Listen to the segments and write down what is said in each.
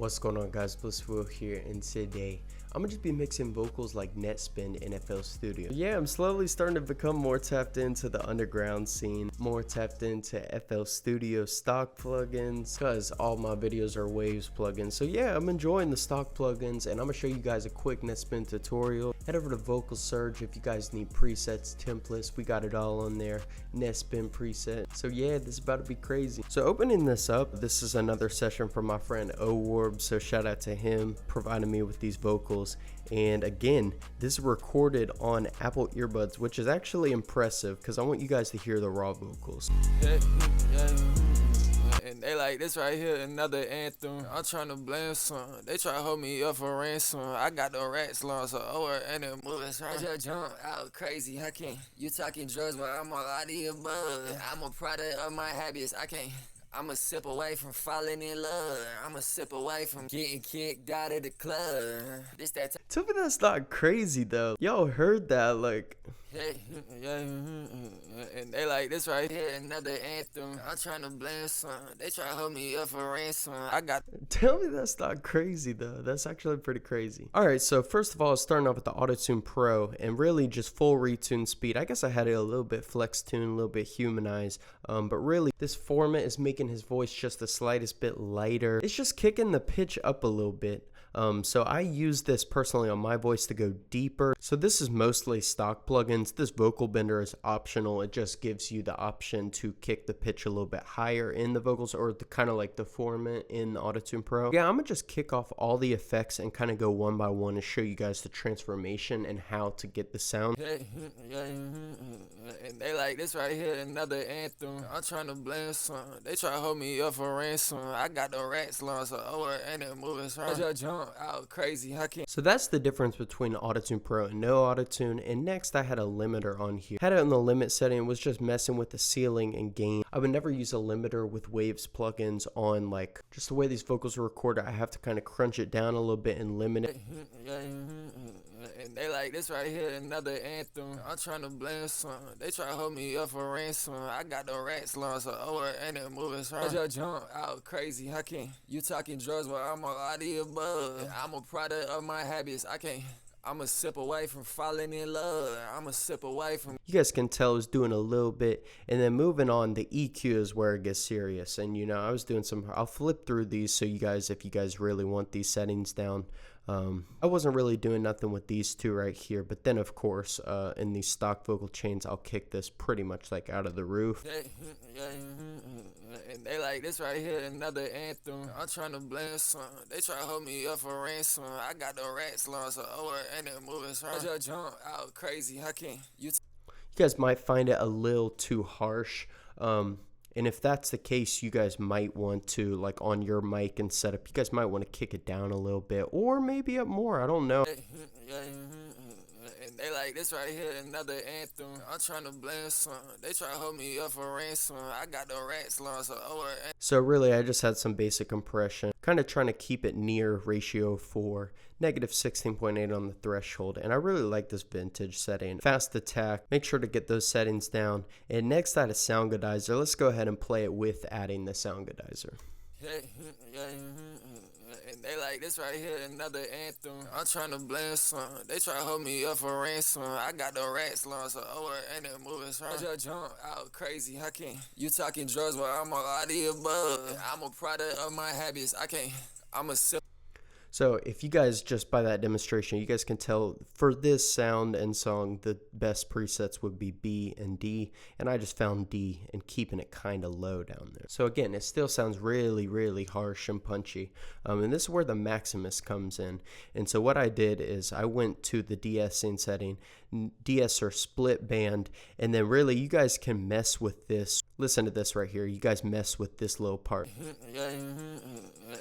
What's going on, guys? Bxllistic Will here, and today I'm gonna just be mixing vocals like Nettspend in FL Studio. Yeah, I'm slowly starting to become more tapped into the underground scene, more tapped into FL Studio stock plugins, because all my videos are Waves plugins. So yeah, I'm enjoying the stock plugins, and I'm gonna show you guys a quick Nettspend tutorial. Head over to Vocal Surge if you guys need presets, templates, we got it all on there. Nettspend preset. So yeah, this is about to be crazy. So opening this up, this is another session from my friend O-Warb, so shout out to him providing me with these vocals. And again, this is recorded on Apple earbuds, which is actually impressive because I want you guys to hear the raw vocals. And they like, this right here, another anthem. I'm trying to blame some. They try to hold me up for ransom. I got the rats long, so over and it moves. I just jump out crazy. I can't. You talking drugs, but I'm all out of your bud. I'm a product of my habits. I can't. I'm a sip away from falling in love. I'm a sip away from getting kicked out of the club. This that Tell me that's not crazy though. Y'all heard that, like. And they like, this right here, another anthem. I'm trying to blame some. They try to hold me up for ransom. I got. Tell me that's not crazy though. That's actually pretty crazy. Alright, so first of all, starting off with the Auto-Tune Pro and really just full retune speed. I guess I had it a little bit flex tune, a little bit humanized. But really, this format is making his voice just the slightest bit lighter. It's just kicking the pitch up a little bit. So I use this personally on my voice to go deeper. So this is mostly stock plugins. This vocal bender is optional. It just gives you the option to kick the pitch a little bit higher in the vocals, or the kind of like the format in the Auto-Tune Pro. Yeah, I'm gonna just kick off all the effects and kind of go one by one and show you guys the transformation and how to get the sound. And they like, this right here, another anthem. I'm trying to blame some. They try to hold me up for ransom. I got the rats long, so over and it moves. I just jump out crazy. I can't. So that's the difference between Auto-Tune Pro and no Auto-Tune. And next I had a limiter on here. Had it on the limit setting, was just messing with the ceiling and gain. I would never use a limiter with Waves plugins on, like, just the way these vocals are recorded. I have to kind of crunch it down a little bit and limit it. And they like, this right here, another anthem. I'm trying to blame some. They try to hold me up for ransom. I got the rats long, so over and it moves. I just jump out crazy. I can't. You talking drugs, but I'm all out of your bud. I'm a product of my habits. I can't. I'm a sip away from falling in love. I'm a sip away from. You guys can tell I was doing a little bit, and then moving on, the EQ is where it gets serious. And you know, I was doing some. I'll flip through these so you guys, if you guys really want these settings down. I wasn't really doing nothing with these two right here, but then of course in these stock vocal chains I'll kick this pretty much like out of the roof. And they like, this right here, another anthem. I'm trying to blame some. They try to hold me up for ransom. I got the rats long, so over and it moves. I just jump out crazy. I can't. You guys might find it a little too harsh. And if that's the case, you guys might want to, like on your mic and setup, you guys might want to kick it down a little bit, or maybe up more. I don't know. And they like, this right here, another anthem. I'm trying to blame some. They try to hold me up for ransom. I got the rats long, so over. So really, I just had some basic compression, kind of trying to keep it near ratio 4, negative 16.8 on the threshold. And I really like this vintage setting. Fast attack, make sure to get those settings down. And next I had a sound godizer. Let's go ahead and play it with adding the sound godizer. And they like, this right here, another anthem. I'm trying to blame some. They try to hold me up for ransom. I got the rats long, so over and it moves. I just jump out crazy. I can't. You talking drugs, but I'm all out of your bud. I'm a product of my habits. I can't. I'm a sip. So if you guys, just by that demonstration, you guys can tell for this sound and song, the best presets would be B and D, and I just found D and keeping it kind of low down there. So again, it still sounds really, really harsh and punchy, and this is where the Maximus comes in. And so what I did is I went to the de-essing setting, de-esser split band, and then really you guys can mess with this. Listen to this right here. You guys mess with this little part.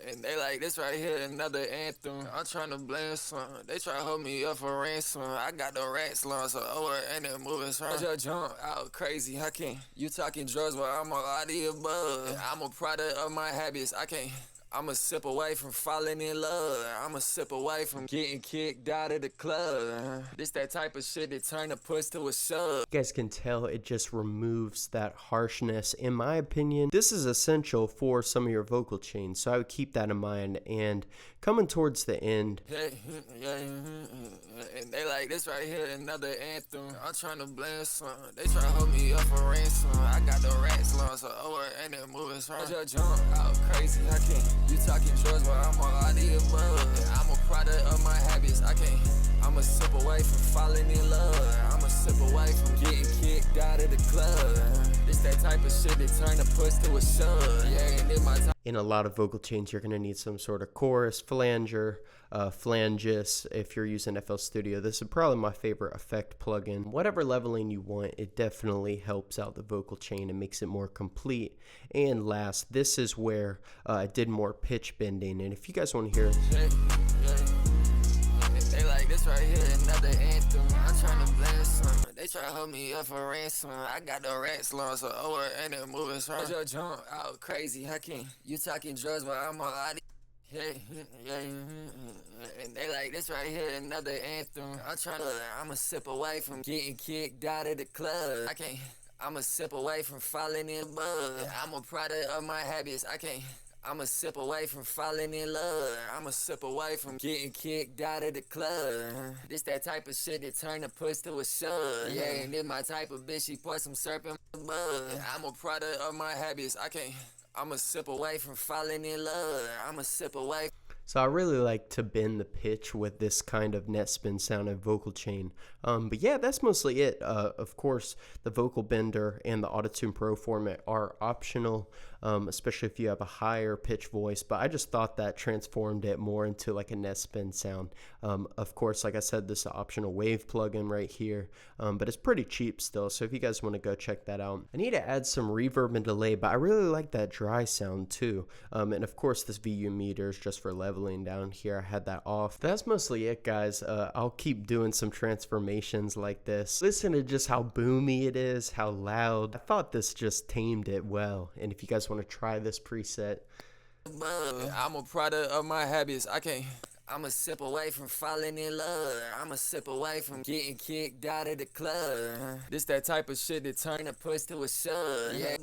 And they like, this right here, another anthem. I'm trying to blame some. They try to hold me up for ransom. I got the rats long, so over and it moves. I just jump out crazy. I can't. You talking drugs, but I'm all out of your bud. I'm a product of my habits. I can't. I'm a sip away from falling in love. I'm a sip away from getting kicked out of the club. This that type of shit that turn a puss to a shove. You guys can tell it just removes that harshness. In my opinion, this is essential for some of your vocal chains, so I would keep that in mind. And coming towards the end, and they like, this right here, another anthem. I'm trying to blend some. They try to hold me up for ransom. I got the rats lungs, so and it moving strong. I just jump out crazy, I can't. You talking drugs, but I'm all the above. I'm a product of my habits, I can't. I'm a sip away from falling in love. I'm a sip away from getting kicked out of the club. This that type of shit that turn a puss to a shove. Yeah, and in my time. In a lot of vocal chains, you're going to need some sort of chorus, flanger, flanges. If you're using FL Studio, this is probably my favorite effect plugin. Whatever leveling you want, it definitely helps out the vocal chain and makes it more complete. And last, this is where I did more pitch bending. And if you guys want to hear they like, this right here, another anthem. I'm trying to blend some. They try to hold me up for ransom. I got the rats lungs, so and it moving strong. I just jump out crazy, I can't. You talking drugs, but I'm all out. And they like, this right here, another anthem. I'm a sip away from getting kicked out of the club. I can't. I'm a sip away from falling in love. I'm a product of my habits, I can't. I'm a sip away from falling in love. I'm a sip away from getting kicked out of the club. This that type of shit that turn a puss to a shove. Yeah, and this my type of bitch, she pour some syrup in my mud. I'm a product of my habits, I can't. I'm a sip away from falling in love. I'm a sip away. So I really like to bend the pitch with this kind of Nettspend sound and vocal chain. But yeah, that's mostly it. Of course, the vocal bender and the Autotune Pro format are optional, especially if you have a higher pitch voice. But I just thought that transformed it more into like a Nettspend sound. Of course, like I said, this is an optional wave plugin right here, but it's pretty cheap still. So if you guys want to go check that out. I need to add some reverb and delay, but I really like that dry sound too. And of course, this VU meter is just for leveling down here. I had that off. That's mostly it, guys. I'll keep doing some transformations like this. Listen to just how boomy it is, how loud. I thought this just tamed it well. And if you guys want to try this preset, I'm a product of my habits, I can't. I'm a sip away from falling in love. I'm a sip away from getting kicked out of the club. This that type of shit that turn a puss to a shove. Yeah,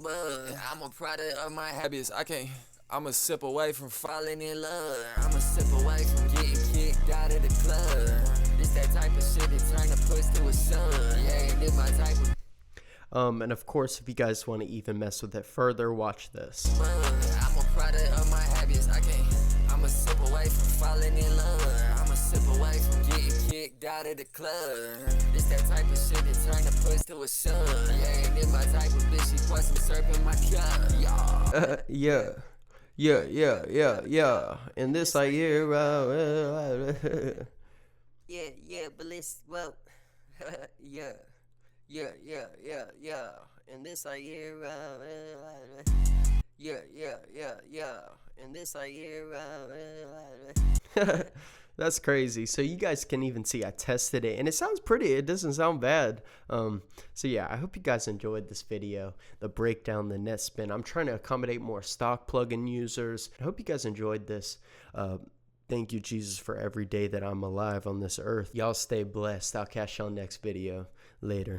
I'm a product of my habits, I can't. I'm a sip away from falling in love. I'm a sip away from getting kicked out of the club. This that type of shit that turn a puss to a shove. Yeah, and this my type of. And of course, if you guys want to even mess with it further, watch this. I'm a product of my habits, I can't. I'm a sip away from falling in love. I'm a sip away from getting kicked out of the club. This that type of shit that turn a puss to a shove. Yeah, and this my type of bitch, she pour some syrup in my cup. Yeah. Yeah. And this I hear. Yeah, Bxllistic Will. Yeah. And this I hear. Yeah. And this I hear. That's crazy. So you guys can even see I tested it and it sounds pretty. It doesn't sound bad. So yeah, I hope you guys enjoyed this video, the breakdown, the Nettspend. I'm trying to accommodate more stock plugin users. I hope you guys enjoyed this. Thank you, Jesus, for every day that I'm alive on this earth. Y'all stay blessed. I'll catch y'all next video. Later.